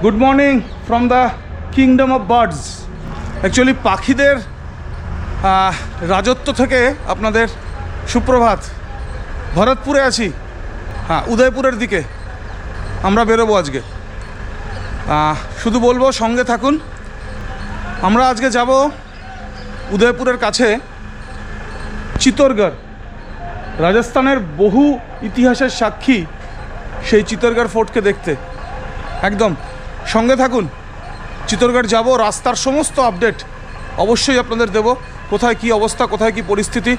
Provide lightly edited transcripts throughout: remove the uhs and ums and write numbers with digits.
Good morning from the kingdom of birds. Actually পাখিদের রাজত্ব থেকে আপনাদের সুপ্রভাত। ভরতপুরে আছি, হ্যাঁ, উদয়পুরের দিকে আমরা বেরোবো আজকে। শুধু বলবো সঙ্গে থাকুন। আমরা আজকে যাব উদয়পুরের কাছে চিতোরগড়, রাজস্থানের বহু ইতিহাসের সাক্ষী সেই চিতোরগড় ফোর্টকে দেখতে। একদম সঙ্গে থাকুন। চিতোরগড় যাব, রাস্তার সমস্ত আপডেট অবশ্যই আপনাদের দেব। কোথায় কি অবস্থা, কোথায় কি পরিস্থিতি,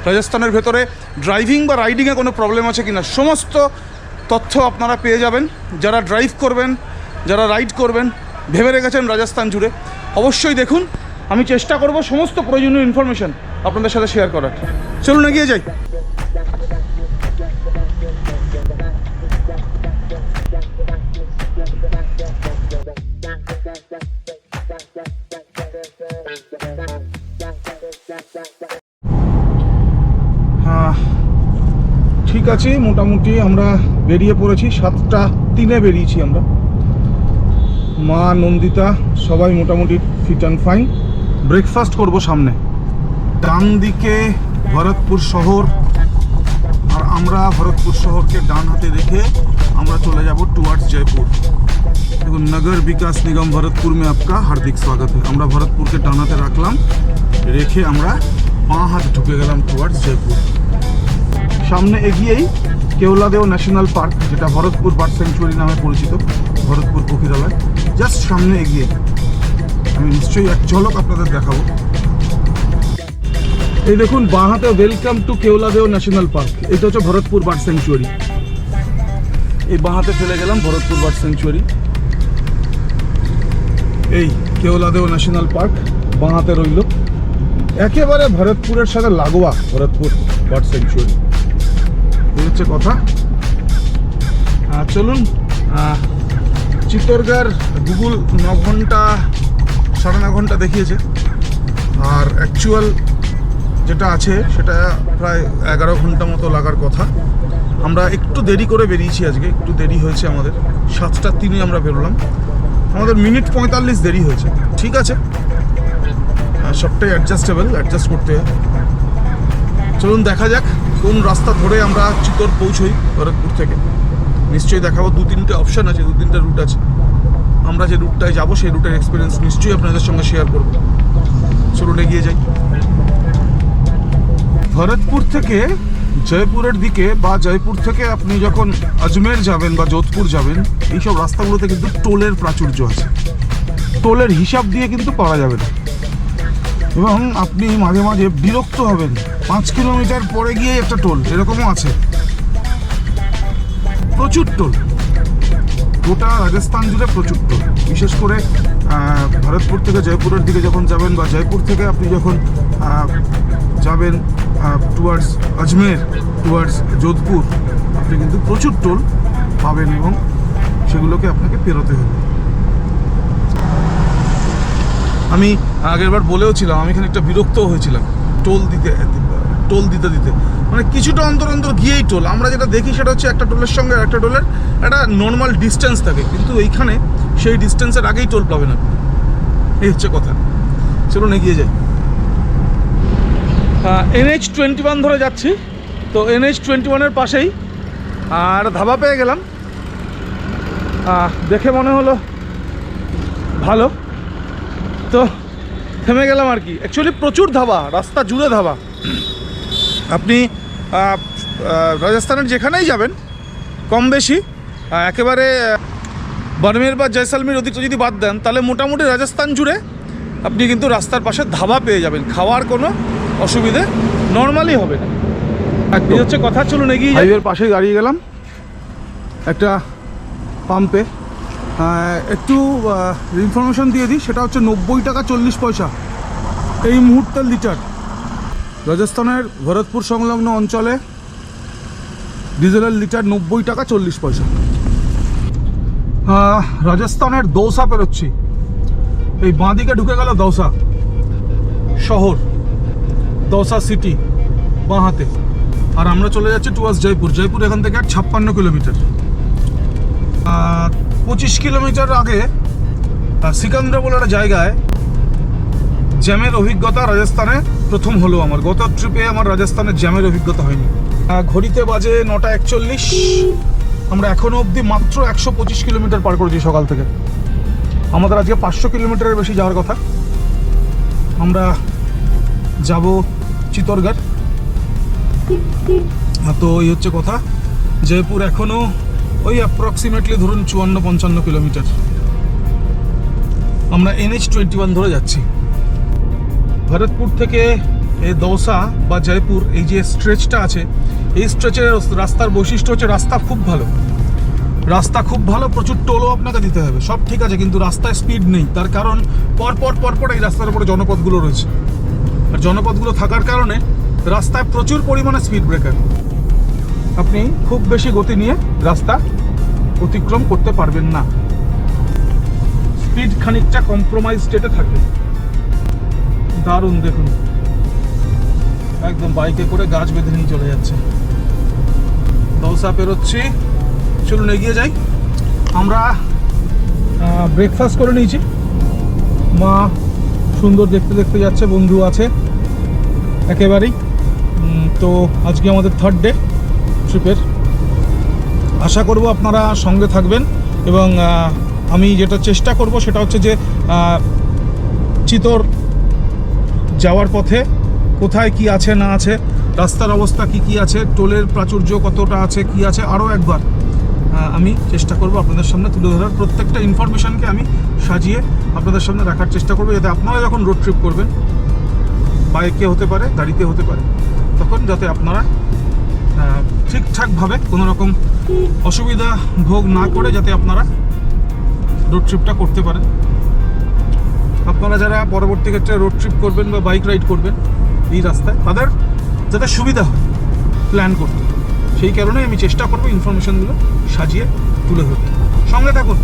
রাজস্থানের ভেতরে ড্রাইভিং বা রাইডিংয়ে কোনো প্রবলেম আছে কিনা, সমস্ত তথ্য আপনারা পেয়ে যাবেন। যারা ড্রাইভ করবেন, যারা রাইড করবেন ভেবে রেখেছেন রাজস্থান জুড়ে, অবশ্যই দেখুন। আমি চেষ্টা করব সমস্ত প্রয়োজনীয় ইনফরমেশন আপনাদের সাথে শেয়ার করার। চলুন এগিয়ে যাই। ঠিক আছে, মোটামুটি আমরা বেরিয়ে পড়েছি। 7:03 বেরিয়েছি আমরা। মা নন্দিতা সবাই মোটামুটি ফিট অ্যান্ড ফাইন। ব্রেকফাস্ট করব সামনে। ডান দিকে ভরতপুর শহর, আর আমরা ভরতপুর শহরকে ডান হাতে রেখে আমরা চলে যাব টুয়ার্ডস জয়পুর। দেখুন, নগর বিকাশ নিগম ভরতপুর में आपका हार्दिक स्वागत है। আমরা ভরতপুরকে ডান হাতে রাখলাম, রেখে আমরা বাঁ হাত ঢুকে গেলাম টুয়ার্ডস জয়পুর। সামনে এগিয়েই কেওলাদেও ন্যাশনাল পার্ক, যেটা ভরতপুর বার্ড স্যাংচুয়ারি নামে পরিচিত, ভরতপুর পক্ষীরালয়। জাস্ট সামনে এগিয়ে আমি নিশ্চয়ই এক ঝলক আপনাদের দেখাবো। এই দেখুন, বাঁ হাতে welcome to Keoladeo national park. এটা হচ্ছে ভরতপুর বার্ড স্যাংচুয়ারি। এই বাঁ হাতে ফেলে গেলাম ভরতপুর বার্ড স্যাংচুয়ারি। এই কেওলাদেও ন্যাশনাল পার্ক বাঁ হাতে রইল, একেবারে ভরতপুরের সাথে লাগোয়া ভরতপুর বার্ড স্যাংচুয়ারি। এই হচ্ছে কথা। চলুন, চিতোরগড় গুগল 9 ঘন্টা 9.5 ঘন্টা দেখিয়েছে, আর অ্যাকচুয়াল যেটা আছে সেটা প্রায় 11 ঘন্টা মতো লাগার কথা। আমরা একটু দেরি করে বেরিয়েছি আজকে, একটু দেরি হয়েছে আমাদের। 7:03 আমরা বেরোলাম, আমাদের মিনিট 45 দেরি হয়েছে। ঠিক আছে, সবটাই অ্যাডজাস্ট করতে হয়। চলুন দেখা যাক কোন রাস্তা ধরে আমরা চিতোর পৌঁছই ভরতপুর থেকে। নিশ্চয়ই দেখাবো। 2-3টে অপশান আছে, 2-3টে রুট আছে। আমরা যে রুটটায় যাবো সেই রুটের এক্সপিরিয়েন্স নিশ্চয়ই আপনাদের সঙ্গে শেয়ার করব। চলুন এগিয়ে যাই। ভরতপুর থেকে জয়পুরের দিকে, বা জয়পুর থেকে আপনি যখন আজমের যাবেন বা যোধপুর যাবেন, এইসব রাস্তাগুলোতে কিন্তু টোলের প্রাচুর্য আছে। টোলের হিসাব দিয়ে কিন্তু পাওয়া যাবে না, এবং আপনি মাঝে মাঝে বিরক্ত হবেন। 5 কিলোমিটার পরে গিয়ে একটা টোল, এরকমও আছে। প্রচুর টোল, গোটা রাজস্থান জুড়ে প্রচুর টোল। বিশেষ করে ভরতপুর থেকে জয়পুরের দিকে যখন যাবেন, বা জয়পুর থেকে আপনি যখন যাবেন টুয়ার্ডস আজমের, টুয়ার্ডস যোধপুর, আপনি কিন্তু প্রচুর টোল পাবেন, এবং সেগুলোকে আপনাকে পেরোতে হবে। আমি আগেরবার বলেও ছিলাম, আমি এখানে একটা বিরক্ত হয়েছিলাম টোল দিতে, মানে কিছুটা অন্তর অন্তর গিয়েই টোল। আমরা যেটা দেখি সেটা হচ্ছে একটা টোলের সঙ্গে একটা টোলের একটা নর্মাল ডিস্টেন্স থাকে, কিন্তু এইখানে সেই ডিস্টেন্সের আগেই টোল পাবেন আপনি। এই হচ্ছে কথা। চলুন এগিয়ে যাই। NH-21 ধরে যাচ্ছি, তো NH-21-এর পাশেই আর ধাবা পেয়ে গেলাম। দেখে মনে হলো ভালো, তো থেমে গেলাম আর কি। অ্যাকচুয়ালি প্রচুর ধাবা, রাস্তা জুড়ে ধাবা। আপনি রাজস্থানের যেখানেই যাবেন কম বেশি, একেবারে বাড়মের বা জয়সালমীর ওদিকটা যদি বাদ দেন, তাহলে মোটামুটি রাজস্থান জুড়ে আপনি কিন্তু রাস্তার পাশে ধাবা পেয়ে যাবেন। খাওয়ার কোনো অসুবিধে নর্মালি হবে না। এই হচ্ছে কথা। চলুন এগিয়ে যাই। হাইওয়ের পাশেই দাঁড়িয়ে গেলাম একটা পাম্পে। একটু ইনফরমেশন দিয়ে দিই, সেটা হচ্ছে 90 টাকা 40 পয়সা এই মুহূর্তের লিটার। রাজস্থানের ভরতপুর সংলগ্ন অঞ্চলে ডিজেলের লিটার 90 টাকা 40 পয়সা। রাজস্থানের দৌসা পেরোচ্ছি। এই বাঁদিকে ঢুকে গেল দৌসা শহর, দৌসা সিটি বাঁ হাতে। আর আমরা চলে যাচ্ছি টুয়ার্ডস জয়পুর। জয়পুর এখান থেকে 56 কিলোমিটার। 25 কিলোমিটার আগে সিকান্দ্রা বলে একটা জায়গায় জ্যামের অভিজ্ঞতা রাজস্থানে প্রথম হলো আমার। গত ট্রিপে আমার রাজস্থানের জ্যামের অভিজ্ঞতা হয়নি। ঘড়িতে বাজে 9:41। আমরা এখনও অবধি মাত্র 125 কিলোমিটার পার করেছি সকাল থেকে। আমাদের আজকে 500 কিলোমিটারের বেশি যাওয়ার কথা। আমরা যাব চিতোরগড়। তো এই হচ্ছে কথা। জয়পুর এখনও ওই অ্যাপ্রক্সিমেটলি ধরুন 54-55 কিলোমিটার। আমরা NH21 ধরে যাচ্ছি। ভরতপুর থেকে এই দৌসা বা জয়পুর এই যে স্ট্রেচটা আছে, এই স্ট্রেচের রাস্তার বৈশিষ্ট্য হচ্ছে রাস্তা খুব ভালো। রাস্তা খুব ভালো, প্রচুর টোলও আপনাকে দিতে হবে, সব ঠিক আছে, কিন্তু রাস্তায় স্পিড নেই। তার কারণ পরপর এই রাস্তার উপরে জনপদগুলো রয়েছে, আর জনপদগুলো থাকার কারণে রাস্তায় প্রচুর পরিমাণে স্পিড ব্রেকার। আপনি খুব বেশি গতি নিয়ে রাস্তা অতিক্রম করতে পারবেন না। স্পিড খানিকটা কম্প্রোমাইজ স্টেটে থাকবে। দারুণ, দেখুন একদম বাইকে করে গাছ বেঁধে নিয়ে চলে যাচ্ছে। দৌসা পেরোচ্ছি, চলুন এগিয়ে যাই। আমরা ব্রেকফাস্ট করে নিয়েছি। মা সুন্দর দেখতে দেখতে যাচ্ছে, বন্ধু আছে একেবারেই। তো আজকে আমাদের 3rd ডে ট্রিপের। আশা করব আপনারা সঙ্গে থাকবেন, এবং আমি যেটা চেষ্টা করব সেটা হচ্ছে যে চিতোর যাওয়ার পথে কোথায় কি আছে না আছে, রাস্তার অবস্থা কি আছে, টোলের প্রাচুর্য কতটা আছে, কি আছে, আরও একবার আমি চেষ্টা করব আপনাদের সামনে তুলে ধরার। প্রত্যেকটা ইনফরমেশানকে আমি সাজিয়ে আপনাদের সামনে রাখার চেষ্টা করব, যাতে আপনারা যখন রোড ট্রিপ করবেন, বাইকে হতে পারে, গাড়িতে হতে পারে, তখন যাতে আপনারা ঠিকঠাকভাবে কোনো রকম অসুবিধা ভোগ না করে যাতে আপনারা রোড ট্রিপটা করতে পারেন। আপনারা যারা পরবর্তী ক্ষেত্রে রোড ট্রিপ করবেন বা বাইক রাইড করবেন এই রাস্তায়, তাদের যাতে সুবিধা হয় প্ল্যান করতে, সেই কারণে আমি চেষ্টা করব ইনফরমেশনগুলো সাজিয়ে তুলে ধরতে। সঙ্গে থাকুন।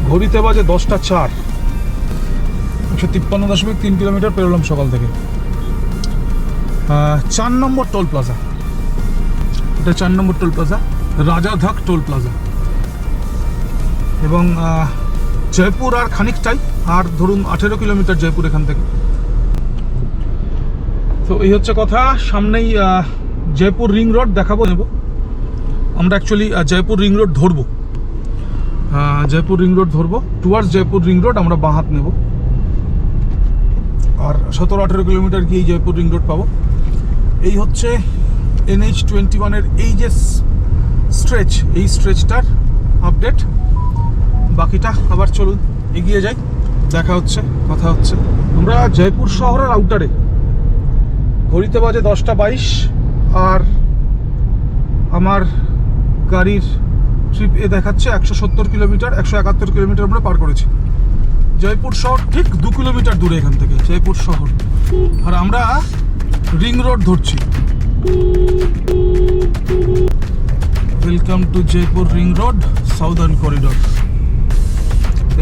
ঘড়িতে বাজে 10:04। 153.3 কিলোমিটার পেরোলাম সকাল থেকে। 4 নম্বর টোল প্লাজা, এটা 4 নম্বর টোল প্লাজা, রাজাধাক টোল প্লাজা। এবং জয়পুর আর খানিকটাই, আর ধরুন 18 কিলোমিটার জয়পুর এখান থেকে। তো এই হচ্ছে কথা। সামনেই জয়পুর রিং রোড দেখাবো, নেব আমরা। অ্যাকচুয়ালি জয়পুর রিং রোড ধরবো, জয়পুর রিং রোড ধরবো। টুয়ার্ডস জয়পুর রিং রোড আমরা বাঁ হাত নেব, আর 17-18 কিলোমিটার গিয়ে জয়পুর রিং রোড পাবো। এই হচ্ছে NH21 এর এই যে স্ট্রেচ, এই স্ট্রেচটার আপডেট। বাকিটা আবার চলুন এগিয়ে যাই, দেখা হচ্ছে, কথা হচ্ছে। আমরা জয়পুর শহরের আউটারে। ঘড়িতে বাজে 10:22, আর আমার গাড়ির ট্রিপ দেখাচ্ছে 170 কিলোমিটার, 171 কিলোমিটার আমরা পার করেছি। জয়পুর শহর ঠিক 2 কিলোমিটার দূরে এখান থেকে জয়পুর শহর, আর আমরা রিং রোড ধরছি। Welcome to Jaipur ring road southern corridor.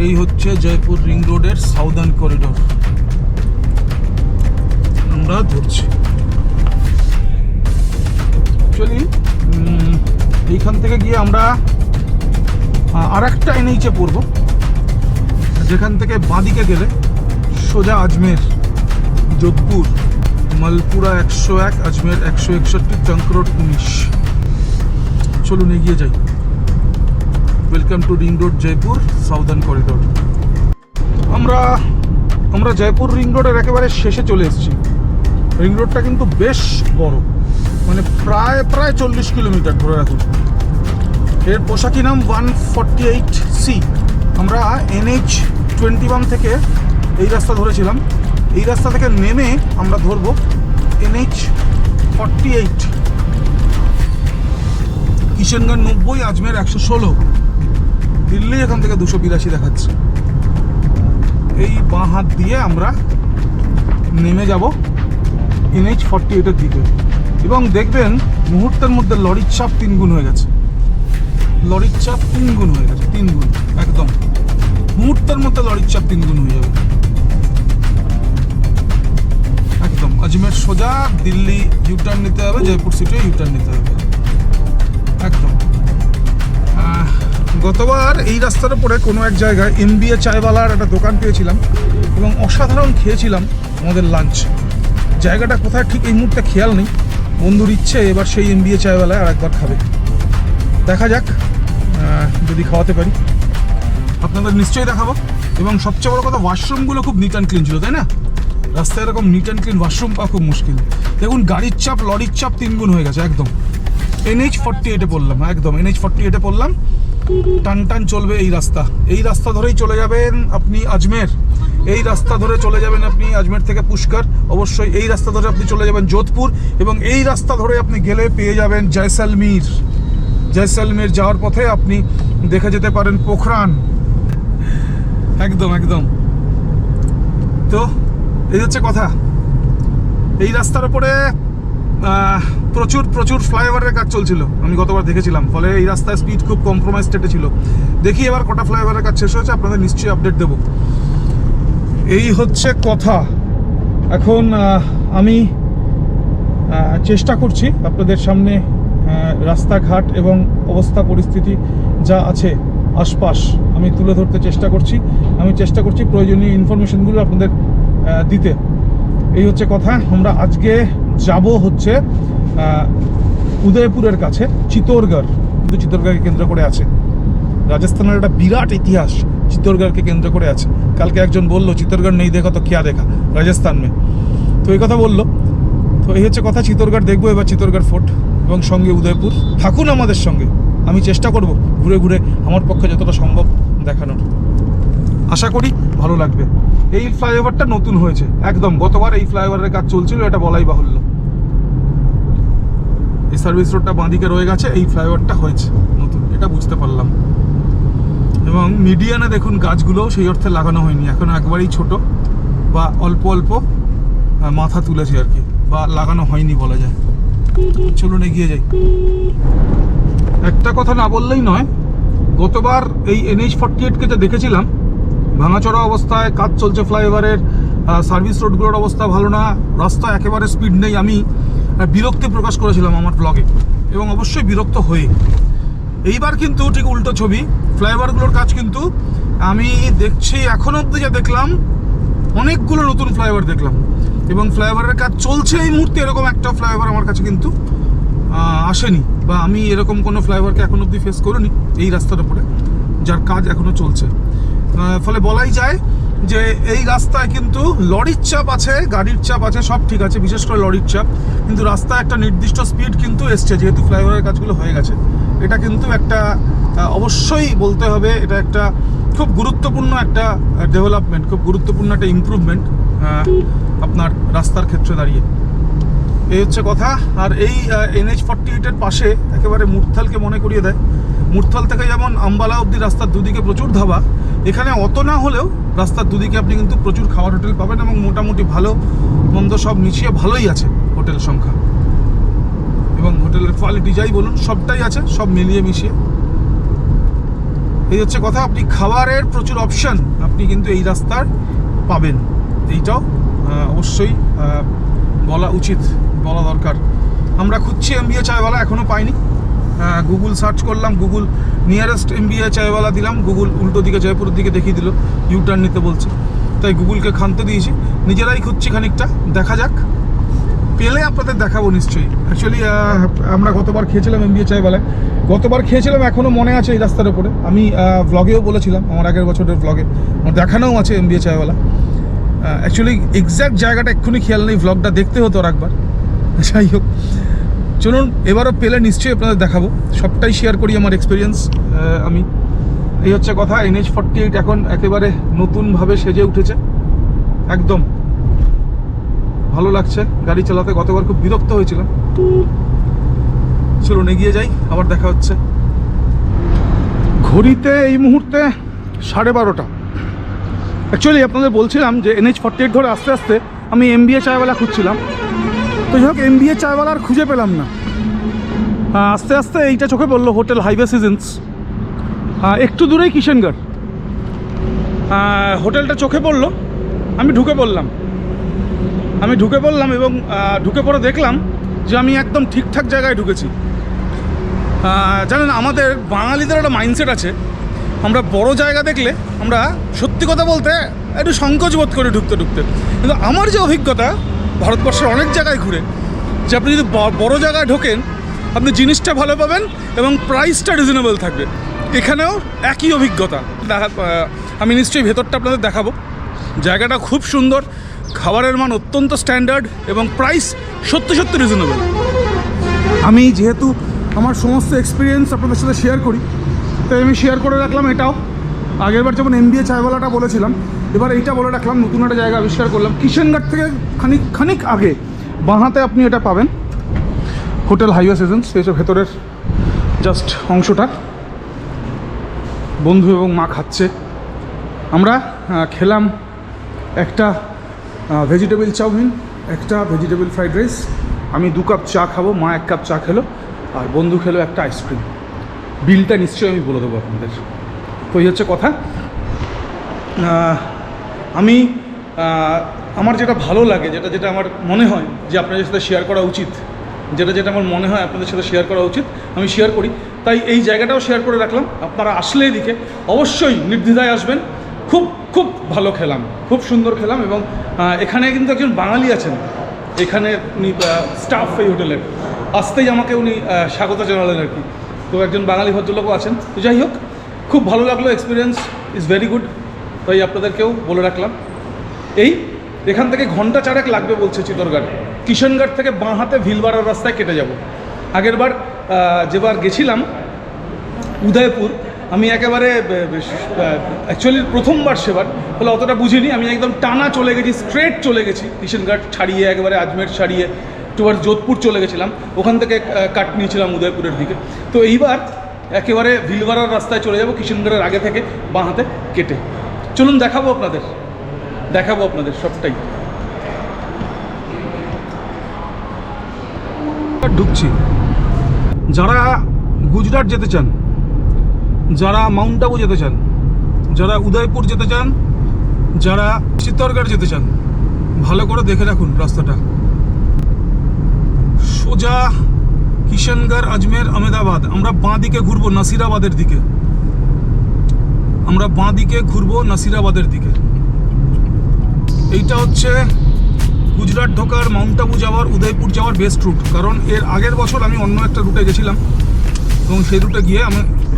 এই হচ্ছে জয়পুর রিং রোডের সাউদার্ন করিডোর আমরা ধরছি। অ্যাকচুয়ালি এইখান থেকে গিয়ে আমরা আর একটা NH-এ পড়বো, যেখান থেকে বাঁদিকে গেলে সোজা আজমের, যোধপুর, মালপুরা 101, আজমের 161, ট্রাঙ্ক রোড 19। চলুন এগিয়ে যাই। Welcome to ring road Jaipur southern corridor. আমরা জয়পুর রিং রোডের একেবারে শেষে চলে এসেছি। রিং রোডটা কিন্তু বেশ বড়, মানে প্রায় 40 কিলোমিটার ধরে রাখুন। এর পোশাকি নাম 148C। আমরা NH21 থেকে এই রাস্তা ধরেছিলাম। এই রাস্তা থেকে নেমে আমরা ধরবো NH48, কিষানগঞ্জ 90, আজমের 116, দিল্লি এখান থেকে 282 দেখাচ্ছে। এই বাঁ হাত দিয়ে আমরা নেমে যাব NH48 এর দিকে, এবং দেখবেন মুহূর্তের মধ্যে লরির চাপ 3 গুণ হয়ে গেছে। লরির চাপ 3 গুণ হয়ে গেছে, 3 গুণ একদম মুহূর্তের মধ্যে লরির চাপ 3 গুণ হয়ে যাবে একদম। আজমের সোজা দিল্লি ইউটার্ন নিতে হবে, জয়পুর সিটে ইউটার্ন নিতে হবে। একদম। গতবার এই রাস্তার উপরে কোনো এক জায়গায় MBA চায়ওয়ালার একটা দোকান পেয়েছিলাম এবং অসাধারণ খেয়েছিলাম আমাদের লাঞ্চ। জায়গাটা কোথায় ঠিক এই মুহূর্তে খেয়াল নেই। বন্ধুর ইচ্ছে এবার সেই MBA চায়ওয়ালায় আর একবার খাবে। দেখা যাক যদি খাওয়াতে পারি, আপনাদের নিশ্চয়ই দেখাবো। এবং সবচেয়ে বড় কথা, ওয়াশরুমগুলো খুব নিট অ্যান্ড ক্লিন ছিল, তাই না? রাস্তায় এরকম নিট অ্যান্ড ক্লিন ওয়াশরুম পাওয়া খুব মুশকিল। দেখুন গাড়ির চাপ লরির চাপ 3 গুণ হয়ে গেছে। একদম NH48-এ পড়লাম, একদম NH48-এ পড়লাম। টান টান চলবে এই রাস্তা। এই রাস্তা ধরেই চলে যাবেন আপনি আজমের, এই রাস্তা ধরে চলে যাবেন আপনি আজমের থেকে পুষ্কর, অবশ্যই এই রাস্তা ধরে আপনি চলে যাবেন যোধপুর, এবং এই রাস্তা ধরে আপনি গেলে পেয়ে যাবেন জয়সলমীর। জয়সলমীর যাওয়ার পথে আপনি দেখে যেতে পারেন পোখরান। একদম একদম। তো এই হচ্ছে কথা। এই রাস্তার উপরে প্রচুর প্রচুর ফ্লাইওভারের কাজ চলছিল, আমি গতবার দেখেছিলাম। ফলে এই রাস্তায় স্পিড খুব কম্প্রোমাইজ স্টেটে ছিল। দেখি এবার কটা ফ্লাইওভারের কাজ শেষ হয়েছে, আপনাদের নিশ্চয়ই আপডেট দেবো। এই হচ্ছে কথা। এখন আমি চেষ্টা করছি আপনাদের সামনে রাস্তাঘাট এবং অবস্থা পরিস্থিতি যা আছে আশপাশ আমি তুলে ধরতে চেষ্টা করছি। আমি চেষ্টা করছি প্রয়োজনীয় ইনফরমেশনগুলো আপনাদের দিতে। এই হচ্ছে কথা। আমরা আজকে যাব হচ্ছে উদয়পুরের কাছে চিত্তোরগড়। কিন্তু চিত্তোরগড়কে কেন্দ্র করে আছে রাজস্থানের একটা বিরাট ইতিহাস, চিত্তোরগড়কে কেন্দ্র করে আছে। কালকে একজন বললো চিত্তোরগড় নেই দেখা তো क्या দেখা রাজস্থান মে, তো এই কথা বললো। তো এই হচ্ছে কথা, চিত্তোরগড় দেখবো এবার, চিত্তোরগড় ফোর্ট এবং সঙ্গে উদয়পুর। থাকুন আমাদের সঙ্গে, আমি চেষ্টা করব ঘুরে ঘুরে আমার পক্ষে যতটা সম্ভব দেখানোর। আশা করি ভালো লাগবে। এই ফ্লাইওভারটা নতুন হয়েছে একদম, গতবার এই ফ্লাইওভারের কাজ চলছিল, এটা বলাই বাহুল্য। এই সার্ভিস রোডটা বাঁদিকে রয়ে গেছে, এই ফ্লাইওভারটা হয়েছে নতুন, এটা বুঝতে পারলাম। এবং মিডিয়ানে দেখুন গাছগুলো সেই অর্থে লাগানো হয়নি, এখন একবারেই ছোট বা অল্প অল্প মাথা তুলেছে আর কি, বা লাগানো হয়নি বলা যায়। চলুন এগিয়ে যাই। একটা কথা না বললেই নয়, গতবার এই NH48-কে যে দেখেছিলাম ভাঙাচোরা অবস্থায়, কাজ চলছে ফ্লাইওভারের, সার্ভিস রোডগুলোর অবস্থা ভালো না, রাস্তা একেবারে স্পিড নেই, আমি বিরক্তি প্রকাশ করেছিলাম আমার ব্লগে, এবং অবশ্যই বিরক্ত হয়ে। এইবার কিন্তু ঠিক উল্টো ছবি। ফ্লাইওভারগুলোর কাজ কিন্তু আমি দেখছি, এখনো অবধি যা দেখলাম অনেকগুলো নতুন ফ্লাইওভার দেখলাম, এবং ফ্লাইওভারের কাজ চলছে এই মুহূর্তে। এরকম একটা ফ্লাইওভার আমার কাছে কিন্তু আসেনি, বা আমি এরকম কোনো ফ্লাইওভারকে এখন অবধি ফেস করিনি এই রাস্তার উপরে, যার কাজ এখনও চলছে। ফলে বলাই যায় যে এই রাস্তায় কিন্তু লরির চাপ আছে, গাড়ির চাপ আছে, সব ঠিক আছে, বিশেষ করে লরির চাপ। কিন্তু রাস্তায় একটা নির্দিষ্ট স্পিড কিন্তু এসছে, যেহেতু ফ্লাইওভারের কাজগুলো হয়ে গেছে। এটা কিন্তু একটা অবশ্যই বলতে হবে, এটা একটা খুব গুরুত্বপূর্ণ একটা ডেভেলপমেন্ট, খুব গুরুত্বপূর্ণ একটা ইমপ্রুভমেন্ট আপনার রাস্তার ক্ষেত্রে দাঁড়িয়ে। এই হচ্ছে কথা। আর এই NH48-এর পাশে একেবারে মুরথালকে মনে করিয়ে দেয়। মুরথাল থেকে যেমন আম্বালা অবধি রাস্তার দুদিকে প্রচুর ধাবা, এখানে অত না হলেও রাস্তার দুদিকে আপনি কিন্তু প্রচুর খাবার হোটেল পাবেন, এবং মোটামুটি ভালো মন্দ সব মিশিয়ে ভালোই আছে হোটেল সংখ্যা, এবং হোটেলের কোয়ালিটি যাই বলুন সবটাই আছে, সব মিলিয়ে মিশিয়ে। এই হচ্ছে কথা। আপনি খাবারের প্রচুর অপশান আপনি কিন্তু এই রাস্তার পাবেন, এইটাও অবশ্যই বলা উচিত, বলা দরকার। আমরা খুঁজছি MBA চায়ওয়ালা, এখনও পাইনি। গুগল সার্চ করলাম, গুগল নিয়ারেস্ট MBA চায়ওয়ালা দিলাম, গুগল উল্টো দিকে জয়পুরের দিকে দেখিয়ে দিল, ইউটার্ন নিতে বলছে। তাই গুগলকে খানতে দিয়েছি, নিজেরাই খুঁজছি খানিকটা, দেখা যাক, পেলে আপনাদের দেখাবো নিশ্চয়ই। অ্যাকচুয়ালি আমরা গতবার খেয়েছিলাম MBA চায়ওয়ালায়, গতবার খেয়েছিলাম, এখনও মনে আছে এই রাস্তার উপরে। আমি ভ্লগেও বলেছিলাম, আমার আগের বছরের ভ্লগে আমার দেখানোও আছে MBA চায়ওয়ালা। অ্যাকচুয়ালি এক্স্যাক্ট জায়গাটা এক্ষুনি খেয়াল নেই, ভ্লগটা দেখতে হতো আর একবার। যাই হোক, চলুন এবারও পেলে নিশ্চয়ই আপনাদের দেখাবো, সবটাই শেয়ার করি আমার এক্সপিরিয়েন্স আমি। এই হচ্ছে কথা। NH48 এখন একেবারে নতুনভাবে সেজে উঠেছে, একদম ভালো লাগছে গাড়ি চালাতে। গতবার খুব বিরক্ত হয়েছিলাম। চলুন এগিয়ে যাই, আবার দেখা হচ্ছে। ঘড়িতে এই মুহূর্তে 12:30। অ্যাকচুয়ালি আপনাদের বলছিলাম যে NH48 ধরে আস্তে আস্তে আমি MBA চায়ওয়ালা খুঁজছিলাম, তো যাই হোক MBA চায়ওয়ালা আর খুঁজে পেলাম না। আস্তে আস্তে এইটা চোখে পড়লো, হোটেল হাইওয়ে সিজনস, একটু দূরেই কিষেনগড়। হোটেলটা চোখে পড়লো, আমি ঢুকে পড়লাম এবং ঢুকে পড়ে দেখলাম যে আমি একদম ঠিকঠাক জায়গায় ঢুকেছি। জানেন আমাদের বাঙালিদের একটা মাইন্ডসেট আছে, আমরা বড় জায়গা দেখলে আমরা সত্যি কথা বলতে একটু সংকোচ বোধ করি ঢুকতে কিন্তু আমার যে অভিজ্ঞতা ভারতবর্ষের অনেক জায়গায় ঘুরে, যে আপনি যদি বড় জায়গায় ঢোকেন আপনি জিনিসটা ভালো পাবেন এবং প্রাইসটা রিজনেবল থাকবে। এখানেও একই অভিজ্ঞতা। আমি নিশ্চয়ই ভেতরটা আপনাদের দেখাবো। জায়গাটা খুব সুন্দর, খাবারের মান অত্যন্ত স্ট্যান্ডার্ড এবং প্রাইস সত্যি রিজনেবল। আমি যেহেতু আমার সমস্ত এক্সপিরিয়েন্স আপনাদের সাথে শেয়ার করি, তাই আমি শেয়ার করে রাখলাম এটাও। আগেরবার যেমন MBA চায়ওয়ালাটা বলেছিলাম, এবার এইটা বলে রাখলাম, নতুন একটা জায়গা আবিষ্কার করলাম। কিষেনঘাট থেকে খানিক আগে বাঁহাতে আপনি এটা পাবেন, হোটেল হাইওয়ে সেজেন্স, এইসব ভেতরের জাস্ট অংশটা। বন্ধু এবং মা খাচ্ছে, আমরা খেলাম একটা ভেজিটেবল চাউমিন, একটা ভেজিটেবল ফ্রাইড রাইস। আমি 2 কাপ চা খাবো, মা 1 কাপ চা খেলো, আর বন্ধু খেলো একটা আইসক্রিম। বিলটা নিশ্চয়ই আমি বলে দেবো আপনাদের। তো এই হচ্ছে কথা। আমি আমার যেটা ভালো লাগে, যেটা আমার মনে হয় যে আপনাদের সাথে শেয়ার করা উচিত, যেটা আমার মনে হয় আপনাদের সাথে শেয়ার করা উচিত, আমি শেয়ার করি। তাই এই জায়গাটাও শেয়ার করে রাখলাম। আপনারা আসলে এদিকে অবশ্যই নির্দ্বিধায় আসবেন। খুব ভালো খেলাম, খুব সুন্দর খেলাম। এবং এখানে কিন্তু একজন বাঙালি আছেন, এখানে উনি স্টাফ এই হোটেলের, আসতেই আমাকে উনি স্বাগত জানালেন আর কি। তো একজন বাঙালি ভদ্রলোকও আছেন। তো যাই হোক, খুব ভালো লাগলো, এক্সপিরিয়েন্স ইজ ভেরি গুড। তাই আপনাদেরকেও বলে রাখলাম। এখান থেকে ঘন্টা 4 লাগবে বলছে চিতরঘাট। কিষেনঘাট থেকে বাঁ হাতে ভিলবাড়ার রাস্তায় কেটে যাব। আগেরবার যেবার গেছিলাম উদয়পুর, আমি একেবারে অ্যাকচুয়ালি প্রথমবার সেবার, ফলে অতটা বুঝিনি। আমি একদম টানা চলে গেছি, স্ট্রেট চলে গেছি কিষেনঘাট ছাড়িয়ে, একেবারে আজমের ছাড়িয়ে টুয়ার্ডস যোধপুর চলে গেছিলাম। ওখান থেকে কাট নিয়েছিলাম উদয়পুরের দিকে। তো এইবার একেবারে ভিলবাড়ার রাস্তায় চলে যাব, কিষেনঘাটের আগে থেকে বাঁ হাতে কেটে। চলুন দেখাবো আপনাদের সবটাই। ঢুকছি। যারা গুজরাট যেতে চান, যারা মাউন্ট আবু যেতে চান, যারা উদয়পুর যেতে চান, যারা চিত্তরগড় যেতে চান, ভালো করে দেখে রাখুন রাস্তাটা। সোজা কিষেনগড়, আজমের, আহমেদাবাদ। আমরা বাঁ দিকে ঘুরবো নাসিরাবাদের দিকে, নাসিরাবাদের দিকে। এইটা হচ্ছে গুজরাট ঢোকার, মাউন্ট আবু যাওয়ার, উদয়পুর যাওয়ার বেস্ট রুট। কারণ এর আগের বছর আমি অন্য একটা রুটে গেছিলাম এবং সেই রুটে গিয়ে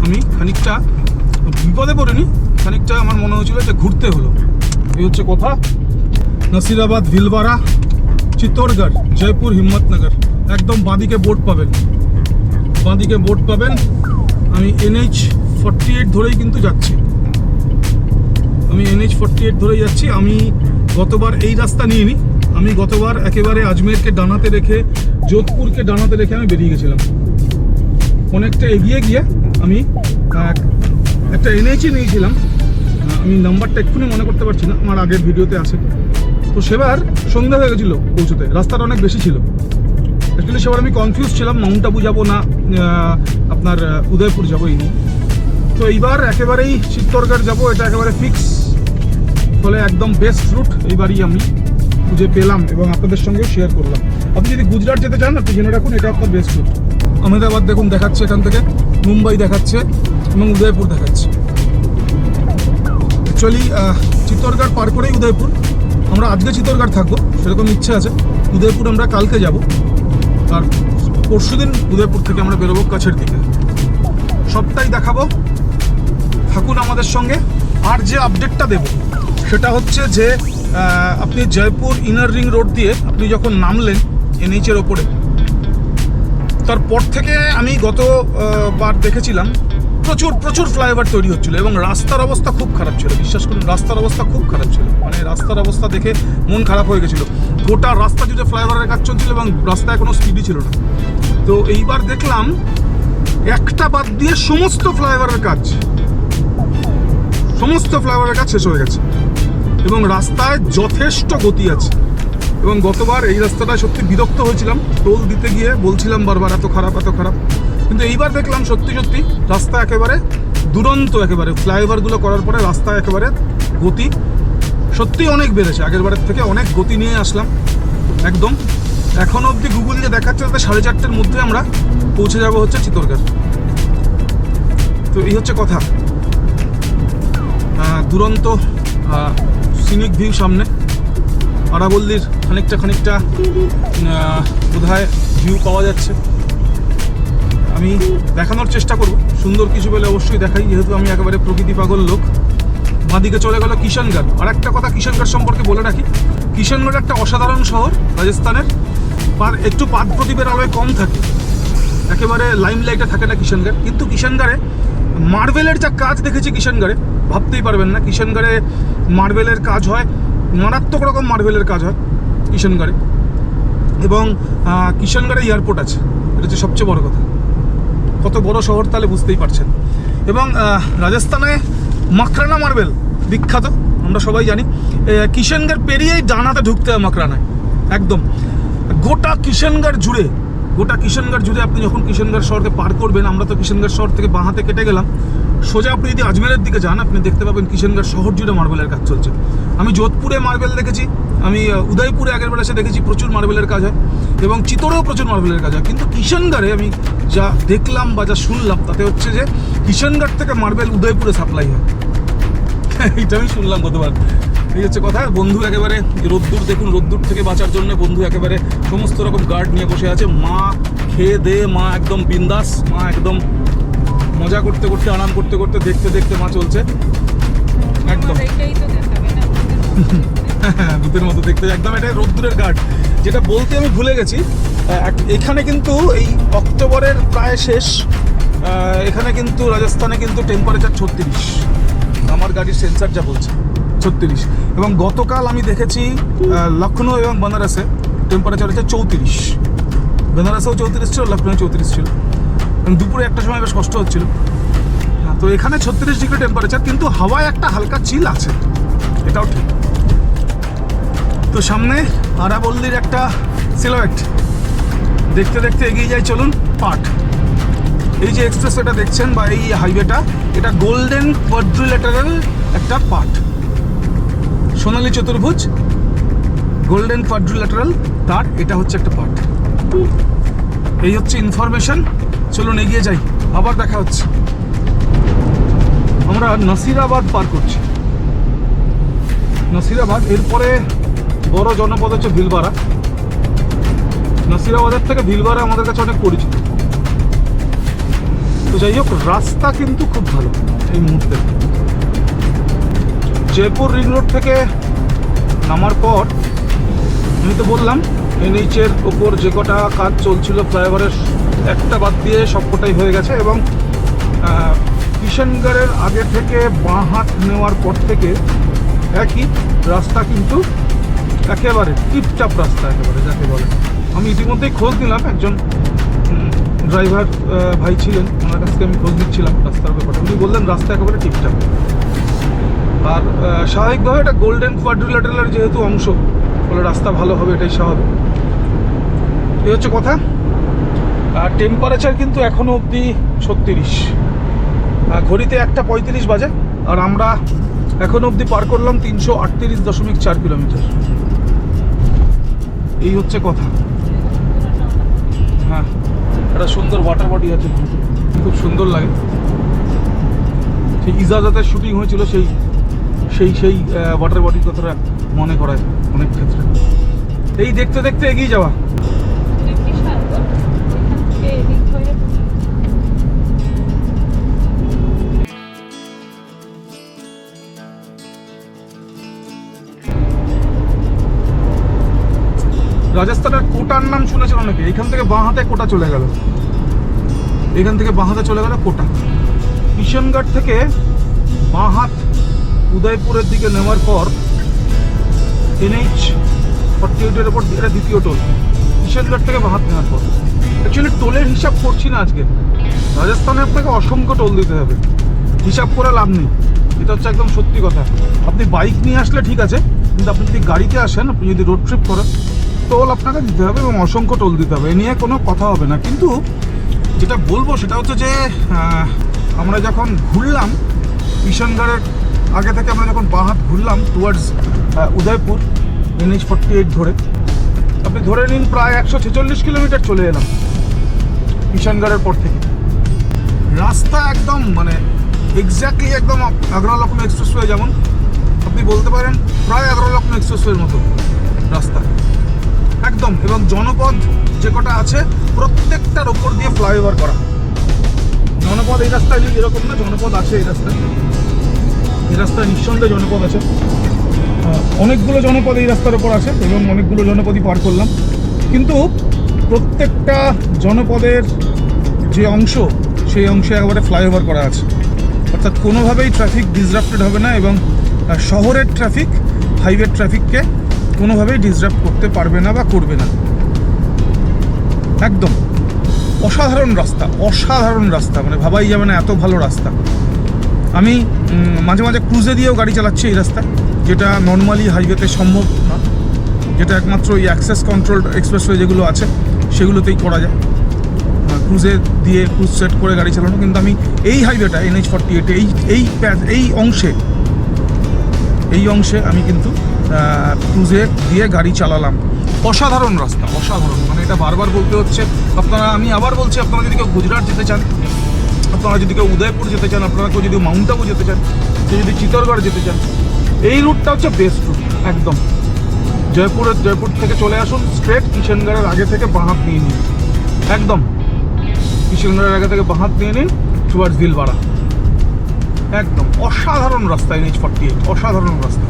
আমি খানিকটা বিপদে পড়িনি, খানিকটা আমার মনে হয়েছিল যে ঘুরতে হলো। এই হচ্ছে কথা। নাসিরাবাদ, ভিলবাড়া, চিত্তরগড়, জয়পুর, হিম্মতনগর। একদম বাঁদিকে বোর্ড পাবেন। আমি NH 48 ধরেই কিন্তু যাচ্ছি। আমি গতবার এই রাস্তা নিইনি। আমি গতবার একেবারে আজমেরকে ডানাতে রেখে, যোধপুরকে ডানাতে রেখে আমি বেরিয়ে গেছিলাম। অনেকটা এগিয়ে গিয়ে আমি একটা NH নিয়েছিলাম। আমি নাম্বারটা এক্ষুনি মনে করতে পারছি না, আমার আগের ভিডিওতে আছে। তো সেবার সন্ধ্যা হয়ে গেছিলো পৌঁছতে, রাস্তাটা অনেক বেশি ছিল। অ্যাকচুয়ালি সেবার আমি কনফিউজ ছিলাম, মাউন্ট আবু যাবো না আপনার উদয়পুর যাবো এই নিয়ে। তো এইবার একেবারেই চিত্তরগড় যাবো, এটা একেবারে ফিক্স। ফলে একদম বেস্ট রুট এইবারই আমি খুঁজে পেলাম এবং আপনাদের সঙ্গেও শেয়ার করলাম। আপনি যদি গুজরাট যেতে চান, আপনি জেনে রাখুন এটা আপনার বেস্ট রুট। আহমেদাবাদ দেখুন দেখাচ্ছে, এখান থেকে মুম্বাই দেখাচ্ছে এবং উদয়পুর দেখাচ্ছে। অ্যাকচুয়ালি চিত্তরগড় পার করেই উদয়পুর। আমরা আজকে চিত্তরগড় থাকবো, সেরকম ইচ্ছে আছে। উদয়পুর আমরা কালকে যাব, আর পরশুদিন উদয়পুর থেকে আমরা বেরোবো কাছের দিকে। সবটাই দেখাবো, থাকুন আমাদের সঙ্গে। আর যে আপডেটটা দেব সেটা হচ্ছে যে আপনি জয়পুর ইনার রিং রোড দিয়ে আপনি যখন নামলেন NH-এর ওপরে, তারপর থেকে আমি গতবার দেখেছিলাম প্রচুর ফ্লাইওভার তৈরি হচ্ছিল এবং রাস্তার অবস্থা খুব খারাপ ছিল। বিশ্বাস করুন, রাস্তার অবস্থা খুব খারাপ ছিল। মানে রাস্তার অবস্থা দেখে মন খারাপ হয়ে গেছিলো। গোটা রাস্তা জুড়ে ফ্লাইওভারের কাজ চলছিল এবং রাস্তায় কোনো স্পিডই ছিল না। তো এইবার দেখলাম একটা বাদ দিয়ে সমস্ত ফ্লাইওভারের কাজ শেষ হয়ে গেছে এবং রাস্তায় যথেষ্ট গতি আছে। এবং গতবার এই রাস্তাটায় সত্যি বিরক্ত হয়েছিলাম, টোল দিতে গিয়ে বলছিলাম বারবার এত খারাপ। কিন্তু এইবার দেখলাম সত্যি রাস্তা একেবারে দুরন্ত। একেবারে ফ্লাইওভারগুলো করার পরে রাস্তা একেবারে গতি সত্যি অনেক বেড়েছে, আগেরবারের থেকে অনেক গতি নিয়ে আসলাম একদম। এখনও অবধি গুগল যে দেখাচ্ছে তাতে 4:30-র মধ্যে আমরা পৌঁছে যাব হচ্ছে চিত্তরগড়। এই হচ্ছে কথা। দুরন্ত সিনিক ভিউ সামনে, আরাবল্লীর খানিকটা বোধহয় ভিউ পাওয়া যাচ্ছে। আমি দেখানোর চেষ্টা করব, সুন্দর কিছু পেলে অবশ্যই দেখাই, যেহেতু আমি একেবারে প্রকৃতি পাগল লোক। বাঁদিকে চলে গেল কিষানগড়। আর একটা কথা কিষানগড় সম্পর্কে বলে রাখি, কিষানগড় একটা অসাধারণ শহর রাজস্থানের। একটু পাদ প্রদীপের আলোয় কম থাকে, একেবারে লাইমলাইটে থাকে না কিষানগড়। কিন্তু কিষানগড়ে মার্বেলের যা কাজ দেখেছি কিষানগড়ে, ভাবতেই পারবেন না। কিষানগড়ে মার্বেলের কাজ হয়, মারাত্মক রকম মার্বেলের কাজ হয় কিষানগড়ে। এবং কিষানগড়ে এয়ারপোর্ট আছে, এটা হচ্ছে সবচেয়ে বড় কথা। কত বড় শহর তাহলে বুঝতেই পারছেন। এবং রাজস্থানে মাকরানা মার্বেল বিখ্যাত, আমরা সবাই জানি। কিষানগড় পেরিয়েই ডানাতে ঢুকতে হয় মাকরানায়, একদম গোটা কিষানগড় জুড়ে আপনি যখন কিষানগড় শহরকে পার করবেন, আমরা তো কিষানগড় শহর থেকে বাঁ হাতে কেটে গেলাম, সোজা আপনি যদি আজমেরের দিকে যান, আপনি দেখতে পাবেন কিষানগড় শহর জুড়ে মার্বেলের কাজ চলছে। আমি যোধপুরে মার্বেল দেখেছি, আমি উদয়পুরে আগের বার এসে দেখেছি প্রচুর মার্বেলের কাজ হয়, এবং চিতোরেও প্রচুর মার্বেলের কাজ হয়। কিন্তু কিষানগড়ে আমি যা দেখলাম বা যা শুনলাম, তাতে হচ্ছে যে কিষানগড় থেকে মার্বেল উদয়পুরে সাপ্লাই হয়। এইটা আমি শুনলাম গতবার। এই হচ্ছে কথা। বন্ধু একেবারে রোদ্দুর দেখুন, রোদ্দুর থেকে বাঁচার জন্য বন্ধু একেবারে সমস্ত রকম গার্ড নিয়ে বসে আছে। মা খেয়ে দে, মা একদম বিন্দাস, মা একদম মজা করতে করতে, আরাম করতে করতে, দেখতে দেখতে মা চলছে একদম ভূতের মতো দেখতে একদম। এটা রোদ্দুরের গার্ড, যেটা বলতে আমি ভুলে গেছি। এখানে কিন্তু এই অক্টোবরের প্রায় শেষ, এখানে কিন্তু রাজস্থানে কিন্তু টেম্পারেচার 36, আমার গাড়ির সেন্সার যা বলছে 36। এবং গতকাল আমি দেখেছি লখনৌ এবং বেনারসে টেম্পারেচার হচ্ছে 34। বেনারসেও 34 ছিল, লখনৌ 34 ছিল। দুপুরে একটা সময় বেশ কষ্ট হচ্ছিল। তো এখানে 36 ডিগ্রি টেম্পারেচার, কিন্তু হাওয়ায় একটা হালকা চিল আছে, এটাও ঠিক। তো সামনে আরাবল্লীর একটা সিলুয়েট দেখতে দেখতে এগিয়ে যাই, চলুন। পাট, এই যে এক্সপ্রেসওয়েটা দেখছেন বা এই হাইওয়েটা, এটা গোল্ডেন কোয়াড্রিল্যাটারাল একটা পাট, সোনালী চতুর্ভুজ, গোল্ডেন কোয়াড্রিল্যাটারাল তার এটা হচ্ছে একটা পাট। এই হচ্ছে ইনফরমেশন। চলুন এগিয়ে যাই, আবার দেখা হচ্ছে। আমরা নাসিরাবাদ পার করছি, নাসিরাবাদ। এরপরে বড় জনপদ হচ্ছে ভিলবারা। নাসিরাবাদের থেকে ভিলবারা আমাদের কাছে অনেক পরিচিত। তো যাই হোক, রাস্তা কিন্তু খুব ভালো এই মুহূর্তে। জয়পুর রিং রোড থেকে নামার পর আমি তো বললাম এনএইচের ওপর যে কটা কাজ চলছিল ফ্লাইওভারের একটা বাদ দিয়ে সবকটাই হয়ে গেছে। এবং কিষানগড়ের আগে থেকে বাঁ হাত নেওয়ার পর থেকে একই রাস্তা, কিন্তু একেবারে টিপটাপ রাস্তা, একেবারে যাকে বলে। আমি ইতিমধ্যেই খোঁজ নিলাম, একজন ড্রাইভার ভাই ছিলেন, ওনার কাছ থেকে আমি খোঁজ নিচ্ছিলাম রাস্তার ব্যাপারে। উনি বললেন রাস্তা একেবারে টিপটাপ। আর স্বাভাবিকভাবে এটা গোল্ডেন কোয়াড্রিল্যাটারালের যেহেতু অংশ, ফলে রাস্তা ভালো হবে, এটাই স্বাভাবিক। এই হচ্ছে কথা। আর টেম্পারেচার কিন্তু এখনও অবধি 36, ঘড়িতে 1:35 বাজে। আর আমরা এখনও অবধি পার করলাম 338.4 কিলোমিটার। এই হচ্ছে কথা। হ্যাঁ, একটা সুন্দর ওয়াটার বডি আছে, খুব সুন্দর লাগে। সেই ইজাজাতের শুটিং হয়েছিল, সেই ওয়াটার বডির কথাটা মনে করায় অনেক ক্ষেত্রে। এই দেখতে দেখতে এগিয়ে যাওয়া। রাজস্থানের কোটার নাম শুনেছেন অনেকে। এখান থেকে বাঁ হাতে কোটা চলে গেল, এখান থেকে বাঁ হাতে চলে গেল কোটা। কিষানগড় থেকে বাঁ হাত উদয়পুরের দিকে নেওয়ার পর NH-48 ওপর এটা দ্বিতীয় টোল। কিষানগড় থেকে বাঁ হাত নেওয়ার পর অ্যাকচুয়ালি টোলের হিসাব করছি না আজকে। রাজস্থানে আপনাকে অসংখ্য টোল দিতে হবে, হিসাব করে লাভ নেই। এটা হচ্ছে একদম সত্যি কথা। আপনি বাইক নিয়ে আসলে ঠিক আছে, কিন্তু আপনি যদি গাড়িতে আসেন, আপনি যদি রোড ট্রিপ করেন, টোল আপনাকে দিতে হবে এবং অসংখ্য টোল দিতে হবে। এ নিয়ে কোনো কথা হবে না। কিন্তু যেটা বলবো সেটা হচ্ছে যে আমরা যখন ঘুরলাম কিষানগড়ের আগে থেকে, আমরা যখন বাঁ হাত ঘুরলাম টুয়ার্ডস উদয়পুর NH-48 ধরে, আপনি ধরে নিন প্রায় 146 কিলোমিটার চলে এলাম কিষানগড়ের পর থেকে। রাস্তা একদম মানে এক্স্যাক্টলি একদম আগ্রা লখনৌ এক্সপ্রেসওয়ে যেমন, আপনি বলতে পারেন প্রায় আগ্রা লখনৌ এক্সপ্রেসওয়ের মতো রাস্তা একদম। এবং জনপদ যে কটা আছে প্রত্যেকটার ওপর দিয়ে ফ্লাইওভার করা। জনপদ এই রাস্তায় এরকম না, জনপদ আছে এই রাস্তায়, এই রাস্তায় নিঃসন্দেহে জনপদ আছে। অনেকগুলো জনপদ এই রাস্তার ওপর আছে এবং অনেকগুলো জনপদই পার করলাম, কিন্তু প্রত্যেকটা জনপদের যে অংশ সেই অংশে একবারে ফ্লাইওভার করা আছে, অর্থাৎ কোনোভাবেই ট্রাফিক ডিসরাপ্টেড হবে না এবং শহরের ট্রাফিক হাইওয়ে ট্রাফিককে কোনোভাবেই ডিসরাপ্ট করতে পারবে না বা করবে না। একদম অসাধারণ রাস্তা, অসাধারণ রাস্তা, মানে ভাবাই যাবে না এত ভালো রাস্তা। আমি মাঝে মাঝে ক্রুজে দিয়েও গাড়ি চালাচ্ছি এই রাস্তায়, যেটা নর্মালি হাইওয়েতে সম্ভব না, যেটা একমাত্র এই অ্যাক্সেস কন্ট্রোল এক্সপ্রেসওয়ে যেগুলো আছে সেগুলোতেই করা যায়, ক্রুজে দিয়ে ক্রুজ সেট করে গাড়ি চালানো। কিন্তু আমি এই হাইওয়েটা NH-48 এই অংশে আমি কিন্তু ক্রুজে দিয়ে গাড়ি চালালাম। অসাধারণ রাস্তা, অসাধারণ, মানে এটা বারবার বলতে হচ্ছে। আপনারা, আমি আবার বলছি, আপনারা যদি কেউ গুজরাট যেতে চান, আপনারা যদি কেউ উদয়পুর যেতে চান, আপনারা কেউ যদি মাউন্ট আবু যেতে চান, কেউ যদি চিত্তরগড় যেতে চান, এই রুটটা হচ্ছে বেস্ট রুট একদম। জয়পুর থেকে চলে আসুন স্ট্রেট, কিষেনগড়ের আগে থেকে বাঁ হাত নিয়ে নিন, একদম কিষেনগড়ের আগে থেকে বাঁ হাত নিয়ে নিন টুয়ার্ডস ভিলওয়াড়া। একদম অসাধারণ রাস্তা NH-48, অসাধারণ রাস্তা।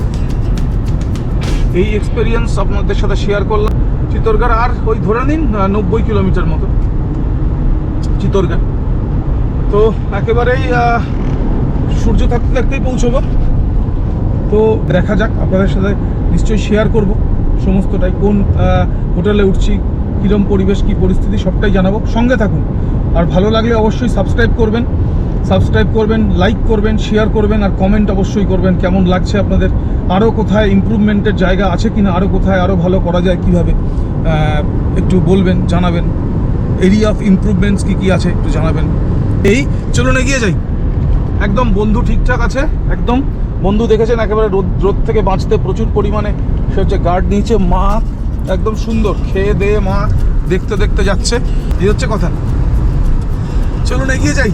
এই এক্সপেরিয়েন্স আপনাদের সাথে শেয়ার করলাম। চিত্তরগড় আর ওই ধরে নিন 90 কিলোমিটার মতো চিত্তরগড়। তো একেবারেই সূর্য থাকতে থাকতেই পৌঁছবো। তো দেখা যাক, আপনাদের সাথে নিশ্চয়ই শেয়ার করব সমস্তটাই, কোন হোটেলে উঠছি, কীরকম পরিবেশ, কী পরিস্থিতি, সবটাই জানাবো। সঙ্গে থাকুন। আর ভালো লাগলে অবশ্যই সাবস্ক্রাইব করবেন, লাইক করবেন, শেয়ার করবেন, আর কমেন্ট অবশ্যই করবেন কেমন লাগছে আপনাদের, আরও কোথায় ইমপ্রুভমেন্টের জায়গা আছে কিনা, আরও কোথায় আরও ভালো করা যায় কীভাবে, একটু বলবেন, জানাবেন। এরিয়া অফ ইমপ্রুভমেন্টস কী কী আছে একটু জানাবেন। এই চলুন এগিয়ে যাই। একদম বন্ধু ঠিকঠাক আছে, একদম বন্ধু দেখেছেন একেবারে রোদ থেকে বাঁচতে প্রচুর পরিমাণে সে হচ্ছে গার্ড নিয়েছে। মা একদম সুন্দর খেয়ে দিয়ে মা দেখতে দেখতে যাচ্ছে, এই হচ্ছে কথা। চলুন এগিয়ে যাই,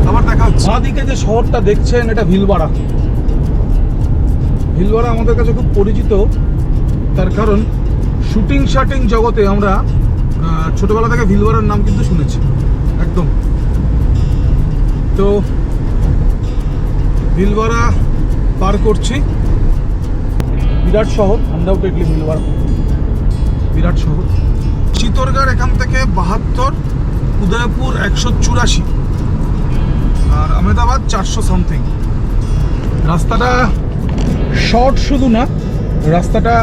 আবার দেখা হচ্ছে। বাঁদিকে যে শহরটা দেখছেন এটা ভিলওয়াড়া। ভিলওয়াড়া আমাদের কাছে খুব পরিচিত, তার কারণ শুটিং জগতে আমরা ছোটবেলা থেকে ভিলওয়াড়ার নাম কিন্তু শুনেছি একদম। তো ভিলওয়াড়া পার করছি, বিরাট শহর, আনডাউটেডলি ভিলওয়াড়া বিরাট শহর। চিত্তরগড় এখান থেকে 72, উদয়পুর 184, আর আহমেদাবাদ 400 সামথিং। রাস্তাটা শর্ট শুধু না, রাস্তাটা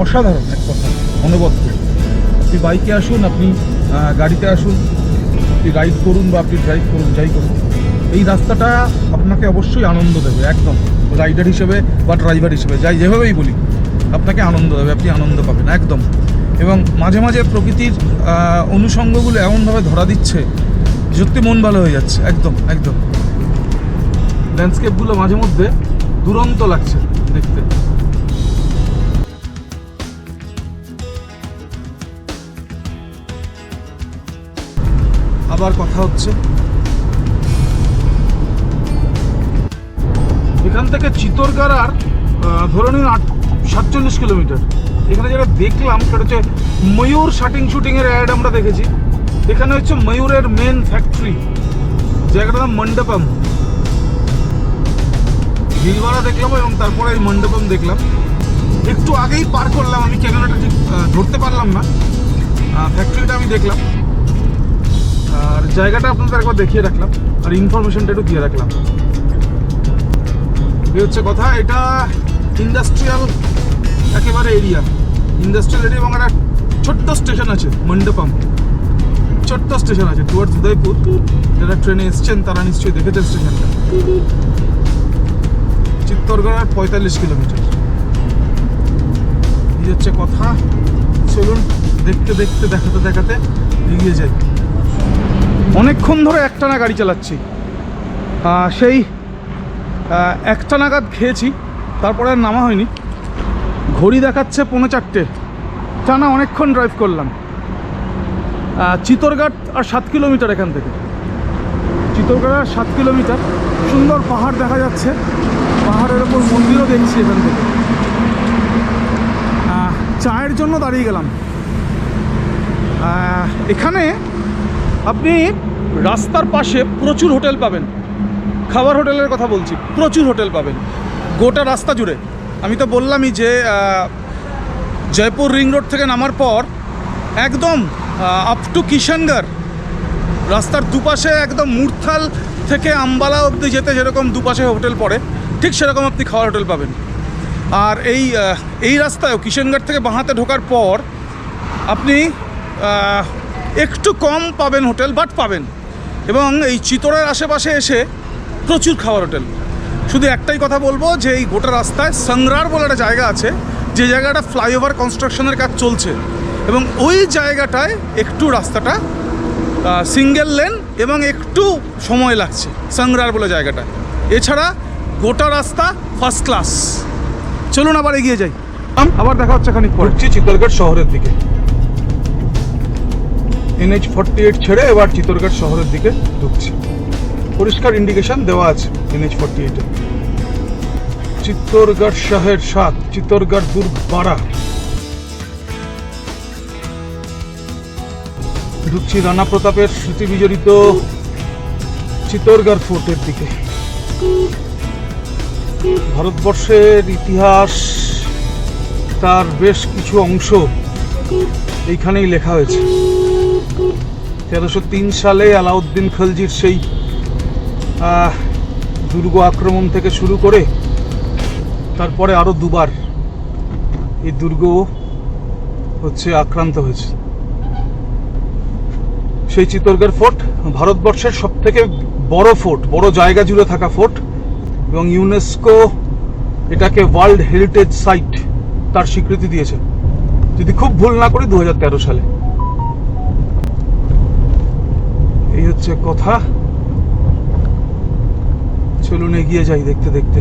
অসাধারণ, এক কথা অনবদ্য। আপনি বাইকে আসুন, আপনি গাড়িতে আসুন, আপনি রাইড করুন বা আপনি ড্রাইভ করুন, যাই করুন, এই রাস্তাটা আপনাকে অবশ্যই আনন্দ দেবে একদম। রাইডার হিসেবে বা ড্রাইভার হিসেবে, যাই যেভাবেই বলি, আপনাকে আনন্দ দেবে, আপনি আনন্দ পাবেন একদম। এবং মাঝে মাঝে প্রকৃতির অনুষঙ্গগুলো এমনভাবে ধরা দিচ্ছে, সত্যি মন ভালো হয়ে যাচ্ছে একদম একদম। ল্যান্ডস্কেপগুলো মাঝে মধ্যে দুরন্ত লাগছে দেখতে। আবার কথা হচ্ছে। এখান থেকে চিত্তরগড় আর ধরে নিন 47 কিলোমিটার। এখানে যেটা দেখলাম সেটা হচ্ছে ময়ূর শুটিংয়ের অ্যাড আমরা দেখেছি। এখানে হচ্ছে ময়ূরের মেন ফ্যাক্টরি, জায়গাটার নাম মণ্ডপম। ভিলওয়াড়া দেখলাম এবং তারপরে এই মণ্ডপম দেখলাম। একটু আগেই পার করলাম, আমি ক্যামেরাটা ঠিক ধরতে পারলাম না, ফ্যাক্টরিটা আমি দেখলাম আর জায়গাটা আপনাদের একবার দেখিয়ে রাখলাম আর ইনফরমেশনটা একটু দিয়ে রাখলাম। এই হচ্ছে কথা। এটা ইন্ডাস্ট্রিয়াল একেবারে এরিয়া, ইন্ডাস্ট্রিয়াল এরিয়া, এবং একটা ছোট্ট স্টেশন আছে মণ্ডপম, ছোট্ট স্টেশন আছে টুয়ার্ডস উদয়পুর। যারা ট্রেনে এসছেন তারা নিশ্চয়ই দেখেছেন স্টেশনটা। চিত্তরগড় 45 কিলোমিটার। এই হচ্ছে কথা। চলুন দেখতে দেখতে দেখাতে দেখাতে এগিয়ে যাই। অনেকক্ষণ ধরে একটানা গাড়ি চালাচ্ছি, সেই একটা নাগাদ খেয়েছি, তারপরে আর নামা হয়নি। ঘড়ি দেখাচ্ছে 4:45, টানা অনেকক্ষণ ড্রাইভ করলাম। চিত্তরগড় আর 7 কিলোমিটার এখান থেকে। চিত্তরগড় 7 কিলোমিটার। সুন্দর পাহাড় দেখা যাচ্ছে, পাহাড়ের ওপর মন্দিরও দেখছি এখান থেকে। চায়ের জন্য দাঁড়িয়ে গেলাম। এখানে আপনি রাস্তার পাশে প্রচুর হোটেল পাবেন, খাবার হোটেলের কথা বলছি, প্রচুর হোটেল পাবেন গোটা রাস্তা জুড়ে। আমি তো বললামই যে জয়পুর রিং রোড থেকে নামার পর একদম আপ টু কিষানগড় রাস্তার দুপাশে, একদম মুরথাল থেকে আম্বালা অবধি যেতে যেরকম দুপাশে হোটেল পড়ে, ঠিক সেরকম আপনি খাওয়ার হোটেল পাবেন। আর এই রাস্তায়ও কিষানগড় থেকে বাঁহাতে ঢোকার পর আপনি একটু কম পাবেন হোটেল, বাট পাবেন। এবং এই চিতোরের আশেপাশে এসে প্রচুর খাওয়ার হোটেল। শুধু একটাই কথা বলবো যে এই গোটা রাস্তায় সংগ্রার বলে একটা জায়গা আছে, যে জায়গাটা ফ্লাইওভার কনস্ট্রাকশনের কাজ চলছে, এবং ওই জায়গাটায় একটু রাস্তাটা সিঙ্গেল লেন এবং একটু সময় লাগছে সংগ্রার বলে জায়গাটা। এছাড়া গোটা রাস্তা ফার্স্ট ক্লাস। চলুন আবার এগিয়ে যাই, আবার দেখা হচ্ছে খানিক পর। চিত্তরগড় শহরের দিকে NH-48 ছেড়ে এবার চিত্তরগড় শহরের দিকে ঢুকছি। পরিষ্কার ইন্ডিকেশন দেওয়া আছে NH-48-এ। চিত্তরগড় শহর 7, চিত্তরগড় দুর্গ 12। ঢুকছি রানা প্রতাপের স্মৃতি বিজড়িত চিত্তরগড় ফোর্টের দিকে। ভারতবর্ষের ইতিহাস, তার বেশ কিছু অংশ এইখানেই লেখা হয়েছে। 1303 সালে আলাউদ্দিন খলজির সেই দুর্গ আক্রমণ থেকে শুরু করে তারপরে আরও দুবার এই দুর্গ আক্রান্ত হয়েছে। সেই চিত্তরগড় ফোর্ট ভারতবর্ষের সবথেকে বড় ফোর্ট, বড় জায়গা জুড়ে থাকা ফোর্ট, এবং ইউনেস্কো এটাকে ওয়ার্ল্ড হেরিটেজ সাইট তার স্বীকৃতি দিয়েছে, যদি খুব ভুল না করি 2013 সালে। এই হচ্ছে কথা। চলুন এগিয়ে যাই দেখতে দেখতে।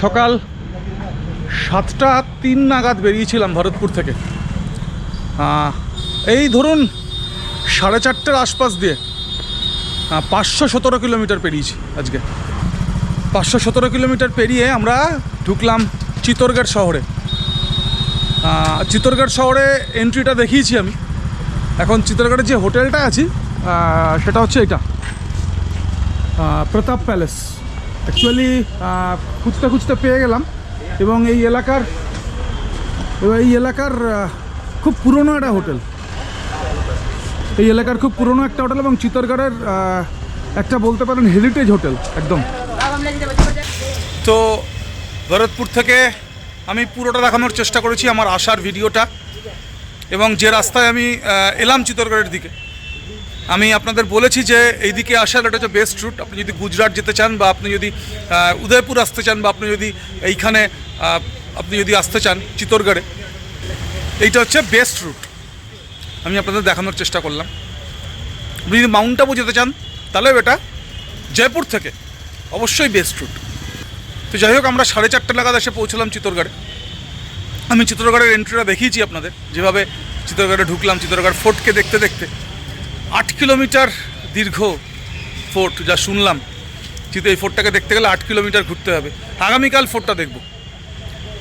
সকাল 7:03 নাগাদ বেরিয়েছিলাম ভরতপুর থেকে। এই ধরুন 4:30টার আশপাশ দিয়ে 517 কিলোমিটার পেরিয়েছি আজকে। 517 কিলোমিটার পেরিয়ে আমরা ঢুকলাম চিত্তরগড় শহরে। চিত্তরগড় শহরে এন্ট্রিটা দেখিয়েছি আমি। এখন চিত্তরগড়ের যে হোটেলটা আছি সেটা হচ্ছে এটা, প্রতাপ প্যালেস। অ্যাকচুয়ালি খুঁজতে খুঁজতে পেয়ে গেলাম, এবং এই এলাকার খুব পুরনো একটা হোটেল। এই এলাকার খুব পুরনো একটা হোটেল, এবং চিত্তরগড়ের একটা বলতে পারেন হেরিটেজ হোটেল একদম। তো ভরতপুর থেকে আমি পুরোটা দেখানোর চেষ্টা করেছি, আমার আসার ভিডিওটা, এবং যে রাস্তায় আমি এলাম চিত্তরগড়ের দিকে। আমি আপনাদের বলেছি যে এই দিকে আসার এটা হচ্ছে বেস্ট রুট। আপনি যদি গুজরাট যেতে চান, বা আপনি যদি উদয়পুর আসতে চান, বা আপনি যদি এইখানে আপনি যদি আসতে চান চিত্তরগড়ে, এইটা হচ্ছে বেস্ট রুট। আমি আপনাদের দেখানোর চেষ্টা করলাম। আপনি যদি মাউন্ট আবু যেতে চান তাহলেও এটা জয়পুর থেকে অবশ্যই বেস্ট রুট। তো যাই হোক, আমরা 4:30 নাগাদ এসে পৌঁছলাম চিত্তরগড়ে। আমি চিত্তরগড়ের এন্ট্রিটা দেখিয়েছি আপনাদের, যেভাবে চিত্তরগড়ে ঢুকলাম। চিত্তরগড় ফোর্টকে দেখতে দেখতে 8 কিলোমিটার দীর্ঘ ফোর্ট, যা শুনলাম। এই ফোর্টটাকে দেখতে গেলে 8 কিলোমিটার ঘুরতে হবে। আগামীকাল ফোর্টটা দেখব।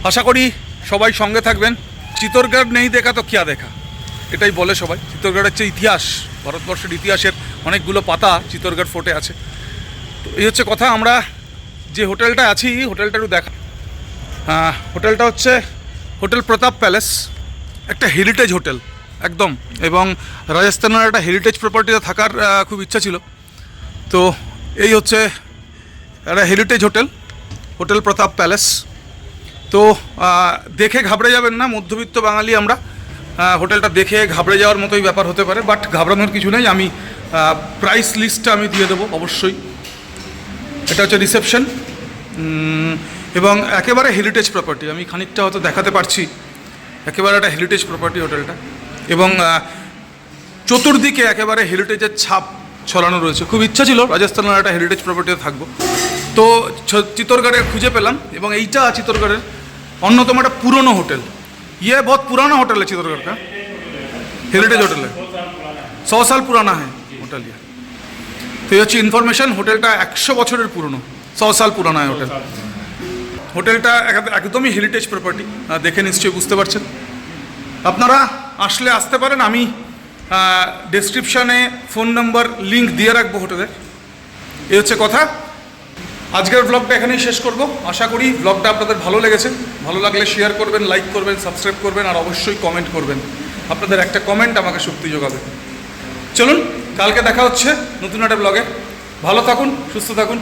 আশা করি সবাই সঙ্গে থাকবেন। চিত্তরগড় নেই দেখা তো কিয়া দেখা, এটাই বলে সবাই। চিত্তরগড়ের যে ইতিহাস, ভারতবর্ষের ইতিহাসের অনেকগুলো পাতা চিত্তরগড় ফোর্টে আছে। তো এই হচ্ছে কথা। আমরা যে হোটেলটা আছি, হোটেলটা একটু দেখা। হোটেলটা হচ্ছে হোটেল প্রতাপ প্যালেস, একটা হেরিটেজ হোটেল একদম। এবং রাজস্থানের একটা হেরিটেজ প্রপার্টিতে থাকার খুব ইচ্ছা ছিল। তো এই হচ্ছে একটা হেরিটেজ হোটেল, হোটেল প্রতাপ প্যালেস। তো দেখে ঘাবড়ে যাবেন না, মধ্যবিত্ত বাঙালি আমরা। হোটেলটা দেখে ঘাবড়ে যাওয়ার মতোই ব্যাপার হতে পারে, বাট ঘাবড়ানোর কিছু নেই। আমি প্রাইস লিস্টটা আমি দিয়ে দেবো অবশ্যই। এটা হচ্ছে রিসেপশন, এবং একেবারে হেরিটেজ প্রপার্টি। আমি খানিকটা হয়তো দেখাতে পারছি, একেবারে একটা হেরিটেজ প্রপার্টি হোটেলটা। এবং চতুর্দিকে একেবারে হেরিটেজের ছাপ ছড়ানো রয়েছে। খুব ইচ্ছা ছিল রাজস্থানের একটা হেরিটেজ প্রপার্টিতে থাকবো, তো চিত্তরগড়ে খুঁজে পেলাম। এবং এইটা চিত্তরগড়ের অন্যতম একটা পুরনো হোটেল। ये बहुत पुराना होटल है चित्तौड़गढ़ का, हेरिटेज होटल है। 100 साल पुराना है होटल ये। তো এই হচ্ছে ইনফরমেশন। হোটেলটা 100 বছরের পুরনো, 100 সাল পুরনো হয় হোটেল। হোটেলটা একদমই হেরিটেজ প্রপার্টি, দেখে নিশ্চয়ই বুঝতে পারছেন। আপনারা আসলে আসতে পারেন, আমি ডেসক্রিপশানে ফোন নাম্বার লিঙ্ক দিয়ে রাখবো হোটেলের। এই হচ্ছে কথা। আজকের ব্লগটা এখানেই শেষ করব। আশা করি ব্লগটা আপনাদের ভালো লেগেছে। ভালো লাগলে শেয়ার করবেন, লাইক করবেন, সাবস্ক্রাইব করবেন, আর অবশ্যই কমেন্ট করবেন। আপনাদের একটা কমেন্ট আমাকে শক্তি যোগাবে। চলুন, কালকে দেখা হচ্ছে নতুন একটা ব্লগে। ভালো থাকুন, সুস্থ থাকুন।